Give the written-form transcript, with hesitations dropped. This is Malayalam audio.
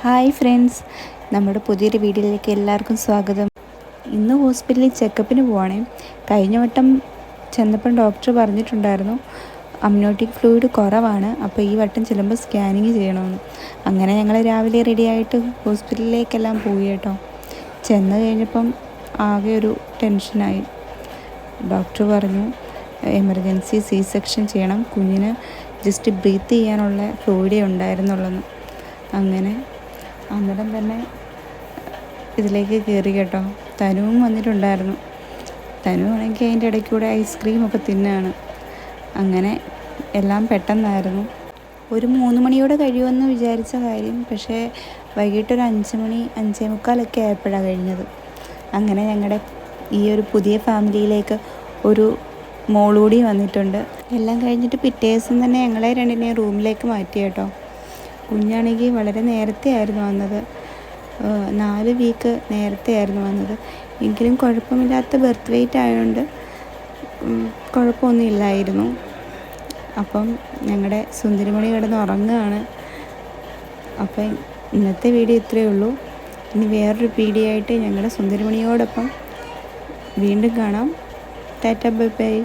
ഹായ് ഫ്രണ്ട്സ്, നമ്മുടെ പുതിയൊരു വീഡിയോയിലേക്ക് എല്ലാവർക്കും സ്വാഗതം. ഇന്ന് ഹോസ്പിറ്റലിൽ ചെക്കപ്പിന് പോവാണേ. കഴിഞ്ഞ വട്ടം ചെന്നപ്പം ഡോക്ടർ പറഞ്ഞിട്ടുണ്ടായിരുന്നു അമ്നോട്ടിക് ഫ്ലൂയിഡ് കുറവാണ്, അപ്പോൾ ഈ വട്ടം ചെല്ലുമ്പോൾ സ്കാനിങ് ചെയ്യണമെന്ന്. അങ്ങനെ ഞങ്ങൾ രാവിലെ റെഡിയായിട്ട് ഹോസ്പിറ്റലിലേക്കെല്ലാം പോയി കേട്ടോ. ചെന്ന് കഴിഞ്ഞപ്പം ആകെ ഒരു ടെൻഷനായി. ഡോക്ടർ പറഞ്ഞു എമർജൻസി സി സെക്ഷൻ ചെയ്യണം, കുഞ്ഞിന് ജസ്റ്റ് ബ്രീത്ത് ചെയ്യാനുള്ള ഫ്ലൂയിഡേ ഉണ്ടായിരുന്നുള്ളെന്ന്. അങ്ങനെ അന്നേരം തന്നെ ഇതിലേക്ക് കയറി കേട്ടോ. തനുവും വന്നിട്ടുണ്ടായിരുന്നു. തനു ആണെങ്കിൽ അതിൻ്റെ ഇടയ്ക്കൂടെ ഐസ്ക്രീമൊക്കെ തിന്നാണ്. അങ്ങനെ എല്ലാം പെട്ടെന്നായിരുന്നു. ഒരു 3 മണിയോടെ കഴിയുമെന്ന് വിചാരിച്ച കാര്യം, പക്ഷേ വൈകിട്ടൊരു 5 മണി 5:45 ആയപ്പോഴാണ് കഴിഞ്ഞത്. അങ്ങനെ ഞങ്ങളുടെ ഈ ഒരു പുതിയ ഫാമിലിയിലേക്ക് ഒരു മോളൂടി വന്നിട്ടുണ്ട്. എല്ലാം കഴിഞ്ഞിട്ട് പിറ്റേ ദിവസം തന്നെ ഞങ്ങളെ രണ്ടിനെയും റൂമിലേക്ക് മാറ്റി കേട്ടോ. കുഞ്ഞാണെങ്കിൽ വളരെ നേരത്തെ ആയിരുന്നു വന്നത്, 4 വീക്ക് നേരത്തെ ആയിരുന്നു വന്നത്. എങ്കിലും കുഴപ്പമില്ലാത്ത ബർത്ത് വെയ്റ്റ് ആയതുകൊണ്ട് കുഴപ്പമൊന്നും ഇല്ലായിരുന്നു. അപ്പം ഞങ്ങളുടെ സുന്ദരിമണി കിടന്ന് ഉറങ്ങുകയാണ്. അപ്പം ഇന്നത്തെ വീഡിയോ ഇത്രയേ ഉള്ളൂ. ഇനി വേറൊരു വീഡിയോ ആയിട്ട് ഞങ്ങളുടെ സുന്ദരിമണിയോടൊപ്പം വീണ്ടും കാണാം. Tata bye bye.